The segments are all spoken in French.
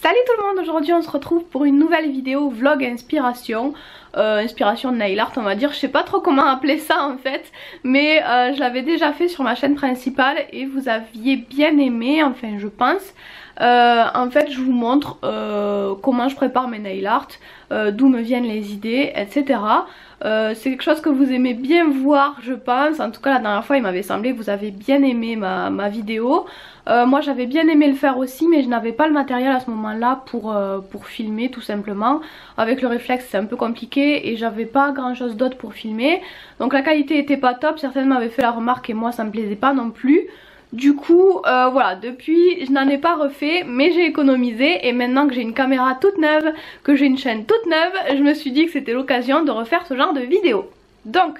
Salut tout le monde, aujourd'hui on se retrouve pour une nouvelle vidéo vlog inspiration. Inspiration de nail art on va dire, je sais pas trop comment appeler ça en fait. Mais je l'avais déjà fait sur ma chaîne principale et vous aviez bien aimé, enfin je pense. En fait je vous montre comment je prépare mes nail art, d'où me viennent les idées, etc. C'est quelque chose que vous aimez bien voir je pense. En tout cas la dernière fois il m'avait semblé que vous avez bien aimé ma vidéo. Moi j'avais bien aimé le faire aussi, mais je n'avais pas le matériel à ce moment là pour filmer tout simplement. Avec le réflexe c'est un peu compliqué et j'avais pas grand chose d'autre pour filmer. Donc la qualité était pas top, certaines m'avaient fait la remarque et moi ça me plaisait pas non plus. Du coup voilà, depuis je n'en ai pas refait, mais j'ai économisé et maintenant que j'ai une caméra toute neuve, que j'ai une chaîne toute neuve, je me suis dit que c'était l'occasion de refaire ce genre de vidéo. Donc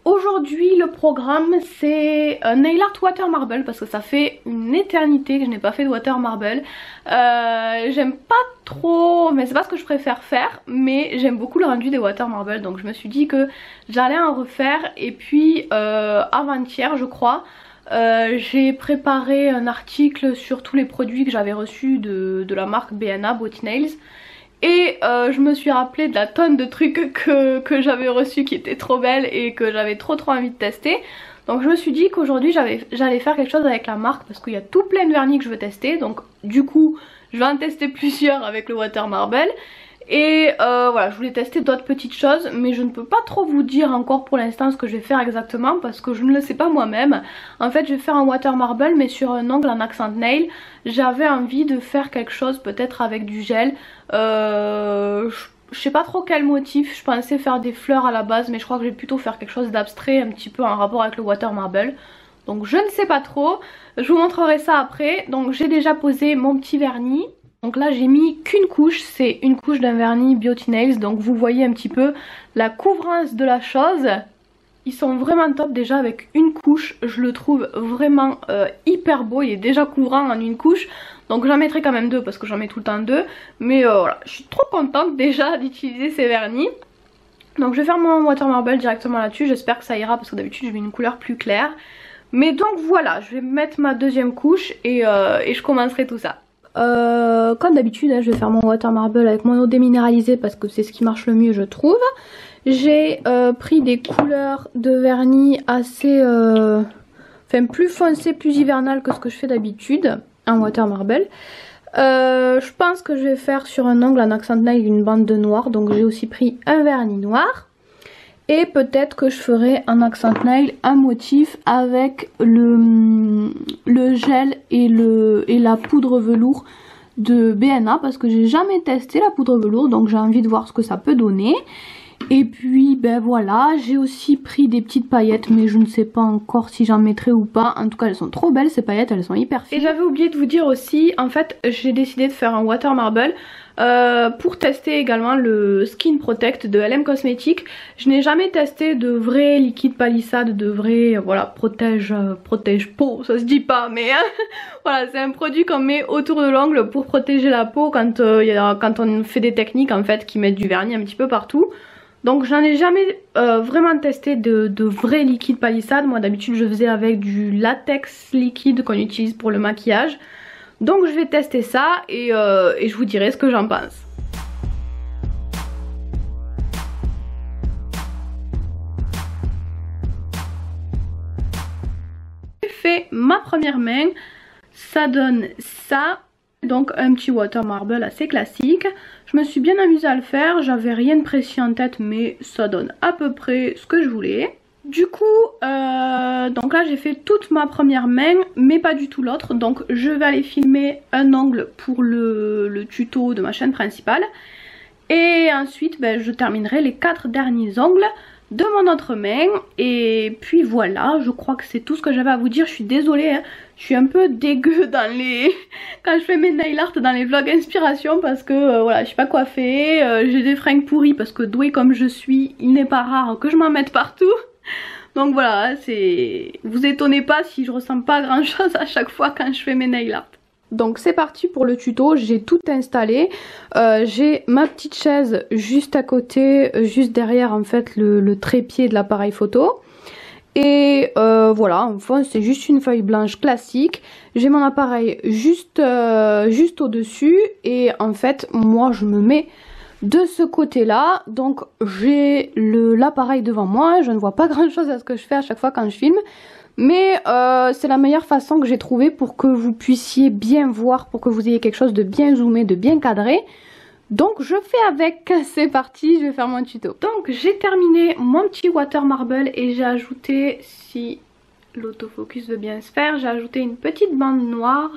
aujourd'hui le programme c'est nail art water marble parce que ça fait une éternité que je n'ai pas fait de water marble. J'aime pas trop, mais c'est pas ce que je préfère faire, mais j'aime beaucoup le rendu des water marble, donc je me suis dit que j'allais en refaire. Et puis avant-hier je crois, j'ai préparé un article sur tous les produits que j'avais reçus de la marque B&A Beauty Nails. Et je me suis rappelé de la tonne de trucs que j'avais reçus qui étaient trop belles et que j'avais trop envie de tester. Donc je me suis dit qu'aujourd'hui j'allais faire quelque chose avec la marque parce qu'il y a tout plein de vernis que je veux tester. Donc du coup je vais en tester plusieurs avec le water marble. Et voilà, je voulais tester d'autres petites choses, mais je ne peux pas trop vous dire encore pour l'instant ce que je vais faire exactement parce que je ne le sais pas moi-même. En fait je vais faire un water marble mais sur un ongle en accent nail. J'avais envie de faire quelque chose peut-être avec du gel. Je sais pas trop quel motif, je pensais faire des fleurs à la base, mais je crois que je vais plutôt faire quelque chose d'abstrait, un petit peu en rapport avec le water marble. Donc je ne sais pas trop, je vous montrerai ça après. Donc j'ai déjà posé mon petit vernis. Donc là j'ai mis qu'une couche, c'est une couche d'un vernis Beauty Nails. Donc vous voyez un petit peu la couvrance de la chose. Ils sont vraiment top déjà avec une couche, je le trouve vraiment hyper beau, il est déjà couvrant en une couche. Donc j'en mettrai quand même deux parce que j'en mets tout le temps deux. Mais voilà, je suis trop contente déjà d'utiliser ces vernis. Donc je vais faire mon water marble directement là-dessus, j'espère que ça ira parce que d'habitude je mets une couleur plus claire. Mais donc voilà, je vais mettre ma deuxième couche et je commencerai tout ça. Comme d'habitude je vais faire mon water marble avec mon eau déminéralisée parce que c'est ce qui marche le mieux je trouve. J'ai pris des couleurs de vernis assez enfin plus foncées, plus hivernales que ce que je fais d'habitude en water marble. Je pense que je vais faire sur un ongle en accent nail une bande de noir, donc j'ai aussi pris un vernis noir. Et peut-être que je ferai en accent nail un motif avec le gel et la poudre velours de B&A parce que j'ai jamais testé la poudre velours, donc j'ai envie de voir ce que ça peut donner. Et puis ben voilà, j'ai aussi pris des petites paillettes mais je ne sais pas encore si j'en mettrai ou pas. En tout cas elles sont trop belles ces paillettes, elles sont hyper fines. Et j'avais oublié de vous dire aussi, en fait j'ai décidé de faire un water marble pour tester également le Skin Protect de LM Cosmetics. Je n'ai jamais testé de vrai liquide palissade, de vrai voilà protège peau, ça se dit pas mais voilà, c'est un produit qu'on met autour de l'ongle pour protéger la peau quand on fait des techniques en fait qui mettent du vernis un petit peu partout. Donc j'en ai jamais vraiment testé de vrai liquide palissade. Moi d'habitude je faisais avec du latex liquide qu'on utilise pour le maquillage. Donc je vais tester ça et je vous dirai ce que j'en pense. J'ai fait ma première main, ça donne ça. Donc un petit water marble assez classique. Je me suis bien amusée à le faire, j'avais rien de précis en tête mais ça donne à peu près ce que je voulais. Du coup donc là j'ai fait toute ma première main mais pas du tout l'autre, donc je vais aller filmer un angle pour le tuto de ma chaîne principale. Et ensuite ben, je terminerai les 4 derniers ongles de mon autre main. Et puis voilà, je crois que c'est tout ce que j'avais à vous dire. Je suis désolée hein, je suis un peu dégueu dans les quand je fais mes nail art dans les vlogs inspiration parce que voilà, je suis pas coiffée, j'ai des fringues pourries parce que douée comme je suis, il n'est pas rare que je m'en mette partout. Donc voilà, vous étonnez pas si je ressemble pas à grand chose à chaque fois quand je fais mes nail art. Donc c'est parti pour le tuto, j'ai tout installé. J'ai ma petite chaise juste à côté, juste derrière en fait le trépied de l'appareil photo. Et voilà, enfin c'est juste une feuille blanche classique. J'ai mon appareil juste au dessus et en fait moi je me mets de ce côté là, donc j'ai l'appareil devant moi, je ne vois pas grand chose à ce que je fais à chaque fois quand je filme, mais c'est la meilleure façon que j'ai trouvé pour que vous puissiez bien voir, pour que vous ayez quelque chose de bien zoomé, de bien cadré. Donc je fais avec, c'est parti, je vais faire mon tuto. Donc j'ai terminé mon petit water marble et j'ai ajouté, si l'autofocus veut bien se faire, j'ai ajouté une petite bande noire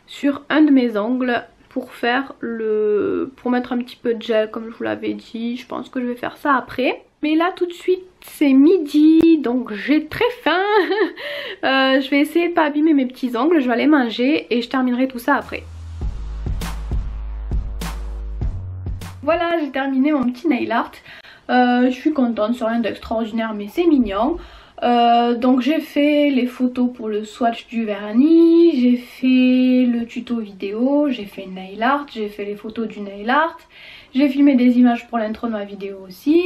sur un de mes ongles pour faire pour mettre un petit peu de gel comme je vous l'avais dit. Je pense que je vais faire ça après. Mais là tout de suite c'est midi, donc j'ai très faim. Je vais essayer de pas abîmer mes petits ongles, je vais aller manger et je terminerai tout ça après. Voilà, j'ai terminé mon petit nail art. Je suis contente, c'est rien d'extraordinaire mais c'est mignon. Donc j'ai fait les photos pour le swatch du vernis, j'ai fait le tuto vidéo, j'ai fait nail art, j'ai fait les photos du nail art, j'ai filmé des images pour l'intro de ma vidéo aussi.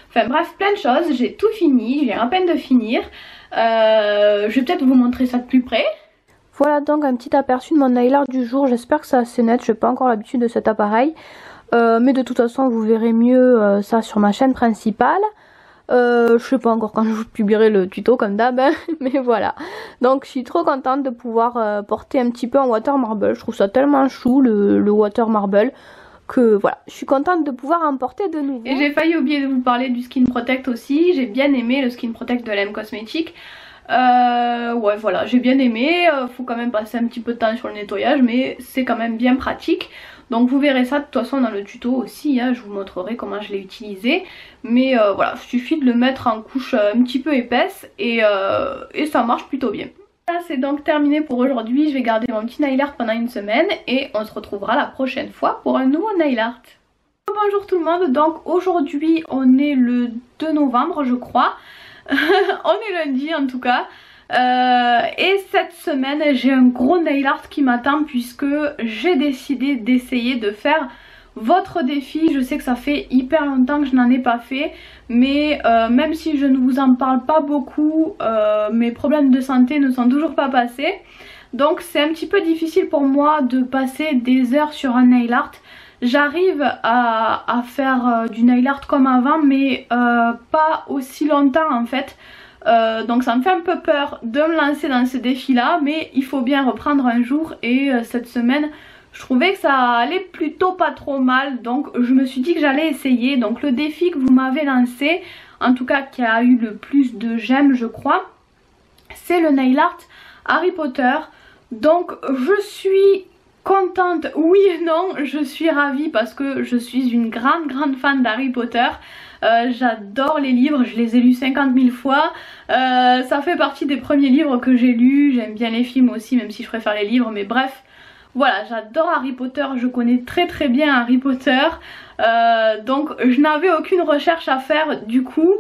Enfin bref, plein de choses, j'ai tout fini, je viens à peine de finir. Je vais peut-être vous montrer ça de plus près. Voilà donc un petit aperçu de mon nail art du jour, j'espère que c'est assez net, je n'ai pas encore l'habitude de cet appareil. Mais de toute façon vous verrez mieux ça sur ma chaîne principale. Je sais pas encore quand je vous publierai le tuto comme d'hab, hein, mais voilà. Donc je suis trop contente de pouvoir porter un petit peu en water marble. Je trouve ça tellement chou le water marble que voilà, je suis contente de pouvoir en porter de nouveau. Et j'ai failli oublier de vous parler du Skin Protect aussi. J'ai bien aimé le Skin Protect de l'M Cosmetics. Ouais voilà, j'ai bien aimé. Faut quand même passer un petit peu de temps sur le nettoyage, mais c'est quand même bien pratique. Donc vous verrez ça de toute façon dans le tuto aussi, hein, je vous montrerai comment je l'ai utilisé. Mais voilà, il suffit de le mettre en couche un petit peu épaisse et ça marche plutôt bien. Là c'est donc terminé pour aujourd'hui, je vais garder mon petit nail art pendant une semaine et on se retrouvera la prochaine fois pour un nouveau nail art. Bonjour tout le monde, donc aujourd'hui on est le 2 novembre je crois, on est lundi en tout cas. Et cette semaine j'ai un gros nail art qui m'attend puisque j'ai décidé d'essayer de faire votre défi. Je sais que ça fait hyper longtemps que je n'en ai pas fait, mais même si je ne vous en parle pas beaucoup, mes problèmes de santé ne sont toujours pas passés. Donc c'est un petit peu difficile pour moi de passer des heures sur un nail art. J'arrive à faire du nail art comme avant mais pas aussi longtemps en fait. Donc ça me fait un peu peur de me lancer dans ce défi là, mais il faut bien reprendre un jour et cette semaine je trouvais que ça allait plutôt pas trop mal, donc je me suis dit que j'allais essayer. Donc le défi que vous m'avez lancé, en tout cas qui a eu le plus de j'aime je crois, c'est le nail art Harry Potter. Donc je suis contente, oui et non, je suis ravie parce que je suis une grande fan d'Harry Potter. J'adore les livres, je les ai lus 50 000 fois, ça fait partie des premiers livres que j'ai lus. J'aime bien les films aussi même si je préfère les livres, mais bref, voilà, j'adore Harry Potter, je connais très bien Harry Potter, donc je n'avais aucune recherche à faire du coup,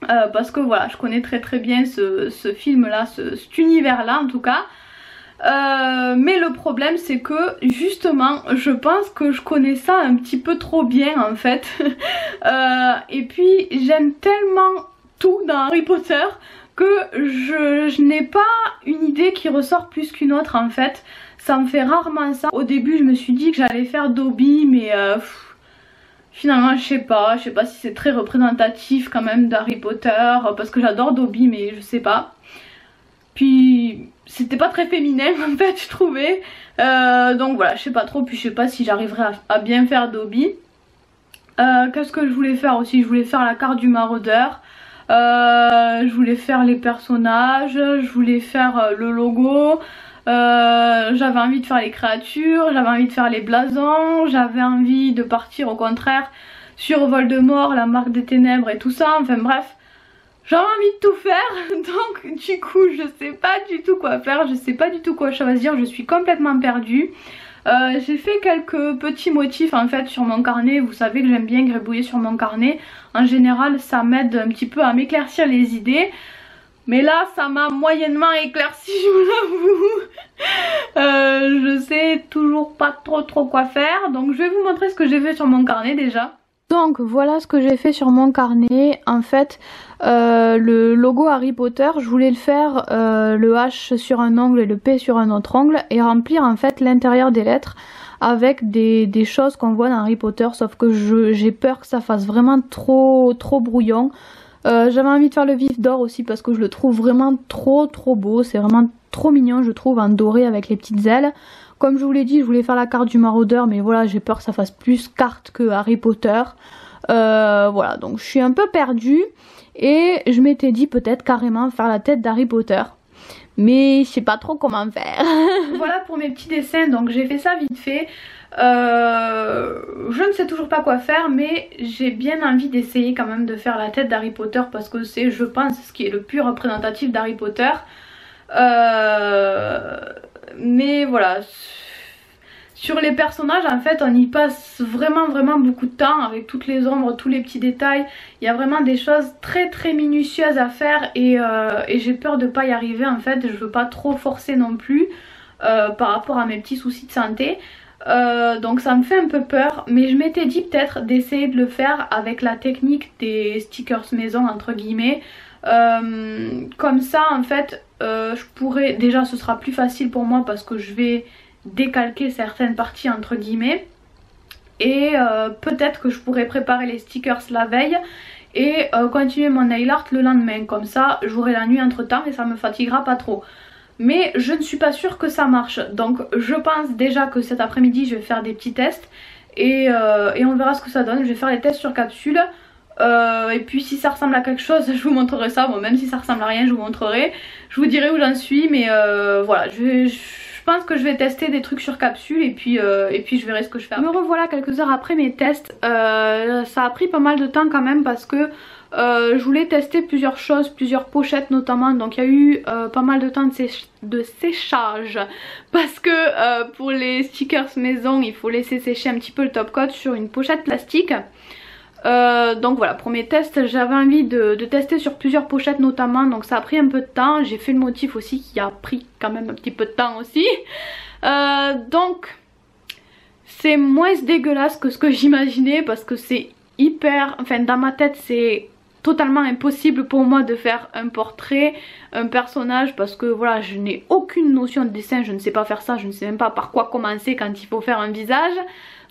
parce que voilà, je connais très bien ce film là, cet univers là en tout cas. Mais le problème c'est que justement je pense que je connais ça un petit peu trop bien en fait. Et puis j'aime tellement tout dans Harry Potter que je n'ai pas une idée qui ressort plus qu'une autre en fait. Ça me fait rarement ça. Au début je me suis dit que j'allais faire Dobby mais finalement je sais pas si c'est très représentatif quand même d'Harry Potter, parce que j'adore Dobby mais je sais pas. Puis c'était pas très féminin en fait je trouvais, donc voilà, je sais pas trop, puis je sais pas si j'arriverai à bien faire Dobby. Qu'est-ce que je voulais faire aussi? Je voulais faire la carte du maraudeur, je voulais faire les personnages, je voulais faire le logo, j'avais envie de faire les créatures, j'avais envie de faire les blasons, j'avais envie de partir au contraire sur Voldemort, la marque des ténèbres et tout ça, enfin bref. J'avais envie de tout faire, donc du coup je sais pas du tout quoi faire, je sais pas du tout quoi choisir, je suis complètement perdue. J'ai fait quelques petits motifs en fait sur mon carnet, vous savez que j'aime bien gribouiller sur mon carnet. En général ça m'aide un petit peu à m'éclaircir les idées. Mais là ça m'a moyennement éclairci, je vous l'avoue. Je sais toujours pas trop quoi faire, donc je vais vous montrer ce que j'ai fait sur mon carnet déjà. Donc voilà ce que j'ai fait sur mon carnet. En fait le logo Harry Potter, je voulais le faire le H sur un ongle et le P sur un autre ongle et remplir en fait l'intérieur des lettres avec des choses qu'on voit dans Harry Potter, sauf que j'ai peur que ça fasse vraiment trop brouillon. J'avais envie de faire le vif d'or aussi parce que je le trouve vraiment trop beau, c'est vraiment trop mignon je trouve en doré avec les petites ailes. Comme je vous l'ai dit, je voulais faire la carte du maraudeur, mais voilà, j'ai peur que ça fasse plus carte que Harry Potter. Voilà, donc je suis un peu perdue et je m'étais dit peut-être carrément faire la tête d'Harry Potter. Mais je sais pas trop comment faire. Voilà pour mes petits dessins, donc j'ai fait ça vite fait. Je ne sais toujours pas quoi faire, mais j'ai bien envie d'essayer quand même de faire la tête d'Harry Potter parce que c'est, je pense, ce qui est le plus représentatif d'Harry Potter. Mais voilà, sur les personnages en fait on y passe vraiment beaucoup de temps avec toutes les ombres, tous les petits détails. Il y a vraiment des choses très minutieuses à faire et j'ai peur de pas y arriver en fait. Je veux pas trop forcer non plus par rapport à mes petits soucis de santé. Donc ça me fait un peu peur, mais je m'étais dit peut-être d'essayer de le faire avec la technique des stickers maison entre guillemets. Comme ça en fait je pourrais, déjà ce sera plus facile pour moi parce que je vais décalquer certaines parties entre guillemets et peut-être que je pourrais préparer les stickers la veille et continuer mon nail art le lendemain, comme ça j'aurai la nuit entre temps et ça me fatiguera pas trop. Mais je ne suis pas sûre que ça marche, donc je pense déjà que cet après-midi je vais faire des petits tests et on verra ce que ça donne. Je vais faire les tests sur capsule. Et puis si ça ressemble à quelque chose je vous montrerai ça, bon même si ça ressemble à rien je vous montrerai, je vous dirai où j'en suis, mais voilà je pense que je vais tester des trucs sur capsule et puis je verrai ce que je fais. Me revoilà quelques heures après mes tests. Ça a pris pas mal de temps quand même parce que je voulais tester plusieurs choses, plusieurs pochettes notamment, donc il y a eu pas mal de temps de séchage parce que pour les stickers maison il faut laisser sécher un petit peu le top coat sur une pochette plastique. Donc voilà, pour mes tests j'avais envie de tester sur plusieurs pochettes notamment, donc ça a pris un peu de temps. J'ai fait le motif aussi qui a pris quand même un petit peu de temps aussi. Donc c'est moins dégueulasse que ce que j'imaginais parce que c'est hyper, enfin dans ma tête c'est totalement impossible pour moi de faire un portrait, un personnage, parce que voilà je n'ai aucune notion de dessin, je ne sais pas faire ça, je ne sais même pas par quoi commencer quand il faut faire un visage.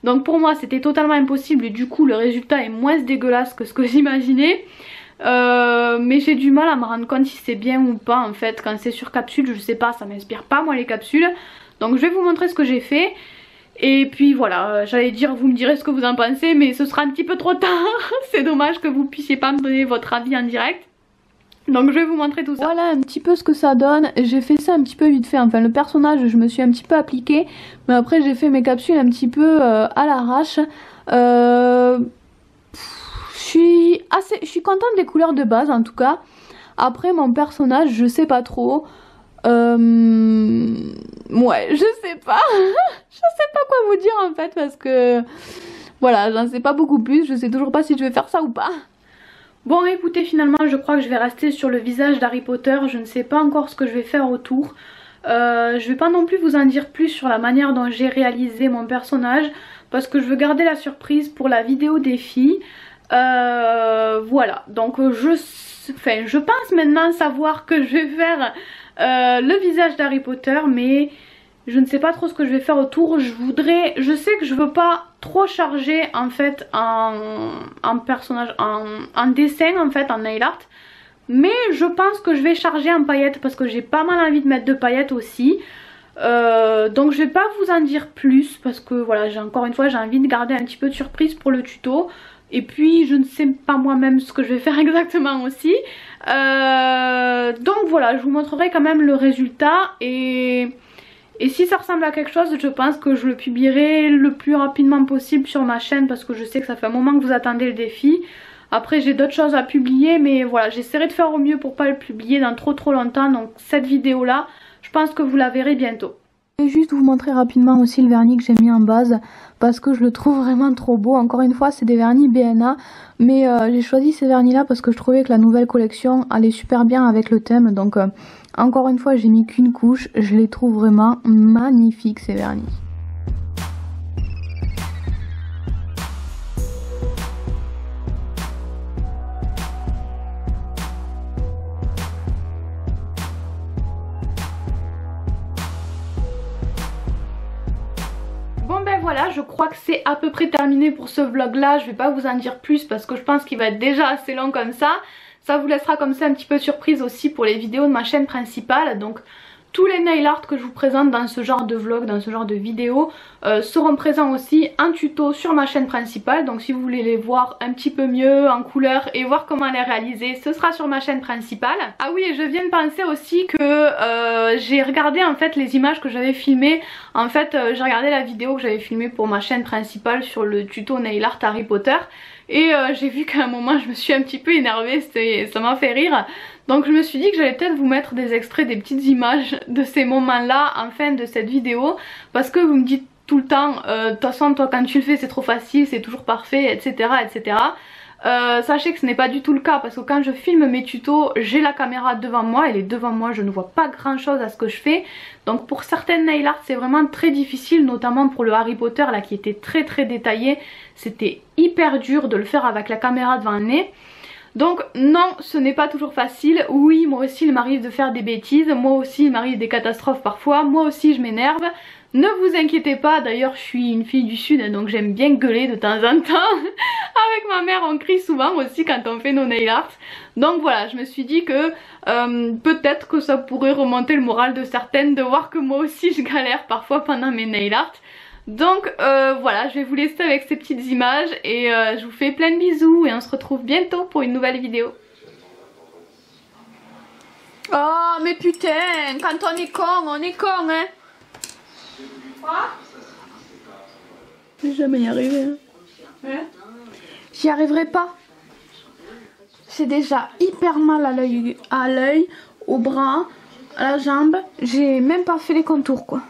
Donc pour moi c'était totalement impossible et du coup le résultat est moins dégueulasse que ce que j'imaginais. Mais j'ai du mal à me rendre compte si c'est bien ou pas en fait quand c'est sur capsule, je sais pas, ça m'inspire pas moi les capsules. Donc je vais vous montrer ce que j'ai fait. Et puis voilà, j'allais dire vous me direz ce que vous en pensez, mais ce sera un petit peu trop tard. C'est dommage que vous puissiez pas me donner votre avis en direct. Donc je vais vous montrer tout ça. Voilà un petit peu ce que ça donne. J'ai fait ça un petit peu vite fait, enfin le personnage je me suis un petit peu appliquée, mais après j'ai fait mes capsules un petit peu à l'arrache. Je suis contente des couleurs de base en tout cas. Après mon personnage je sais pas trop. Ouais je sais pas. Je sais pas quoi vous dire en fait parce que voilà j'en sais pas beaucoup plus. Je sais toujours pas si je vais faire ça ou pas. Bon écoutez, finalement je crois que je vais rester sur le visage d'Harry Potter. Je ne sais pas encore ce que je vais faire autour. Je vais pas non plus vous en dire plus sur la manière dont j'ai réalisé mon personnage parce que je veux garder la surprise pour la vidéo des filles. Voilà, donc je pense maintenant savoir que je vais faire le visage d'Harry Potter, mais je ne sais pas trop ce que je vais faire autour. Je sais que je veux pas trop charger en fait en personnage, en dessin en fait, en nail art. Mais je pense que je vais charger en paillettes parce que j'ai pas mal envie de mettre de paillettes aussi. Donc je vais pas vous en dire plus parce que voilà, encore une fois j'ai envie de garder un petit peu de surprise pour le tuto. Et puis je ne sais pas moi-même ce que je vais faire exactement aussi. Donc voilà, je vous montrerai quand même le résultat et si ça ressemble à quelque chose, je pense que je le publierai le plus rapidement possible sur ma chaîne parce que je sais que ça fait un moment que vous attendez le défi. Après j'ai d'autres choses à publier, mais voilà, j'essaierai de faire au mieux pour pas le publier dans trop longtemps. Donc cette vidéo là, je pense que vous la verrez bientôt. Je vais juste vous montrer rapidement aussi le vernis que j'ai mis en base parce que je le trouve vraiment trop beau. Encore une fois c'est des vernis BNA, mais j'ai choisi ces vernis là parce que je trouvais que la nouvelle collection allait super bien avec le thème. Donc encore une fois j'ai mis qu'une couche, je les trouve vraiment magnifiques ces vernis. Bon ben voilà, je crois que c'est à peu près terminé pour ce vlog là. Je vais pas vous en dire plus parce que je pense qu'il va être déjà assez long comme ça. Ça vous laissera comme ça un petit peu surprise aussi pour les vidéos de ma chaîne principale. Donc tous les nail art que je vous présente dans ce genre de vlog, dans ce genre de vidéo seront présents aussi en tuto sur ma chaîne principale. Donc si vous voulez les voir un petit peu mieux en couleur et voir comment les réaliser, ce sera sur ma chaîne principale. Ah oui, et je viens de penser aussi que j'ai regardé en fait les images que j'avais filmées. En fait j'ai regardé la vidéo que j'avais filmée pour ma chaîne principale sur le tuto nail art Harry Potter. Et j'ai vu qu'à un moment je me suis un petit peu énervée, ça m'a fait rire. Donc je me suis dit que j'allais peut-être vous mettre des extraits, des petites images de ces moments là en fin de cette vidéo. Parce que vous me dites tout le temps, de toute façon toi quand tu le fais c'est trop facile, c'est toujours parfait, etc. etc. Sachez que ce n'est pas du tout le cas parce que quand je filme mes tutos j'ai la caméra devant moi, elle est devant moi, je ne vois pas grand chose à ce que je fais. Donc pour certaines nail art c'est vraiment très difficile, notamment pour le Harry Potter là qui était très très détaillé. C'était hyper dur de le faire avec la caméra devant le nez. Donc non, ce n'est pas toujours facile. Oui, moi aussi il m'arrive de faire des bêtises, moi aussi il m'arrive des catastrophes parfois, moi aussi je m'énerve. Ne vous inquiétez pas, d'ailleurs je suis une fille du sud donc j'aime bien gueuler de temps en temps. Avec ma mère on crie souvent aussi quand on fait nos nail art. Donc voilà, je me suis dit que peut-être que ça pourrait remonter le moral de certaines de voir que moi aussi je galère parfois pendant mes nail art. Donc voilà, je vais vous laisser avec ces petites images et je vous fais plein de bisous et on se retrouve bientôt pour une nouvelle vidéo. Oh mais putain, quand on est con hein. Quoi? Je vais jamais y arriver. Hein? J'y arriverai pas. J'ai déjà hyper mal à l'œil, au bras, à la jambe. J'ai même pas fait les contours quoi.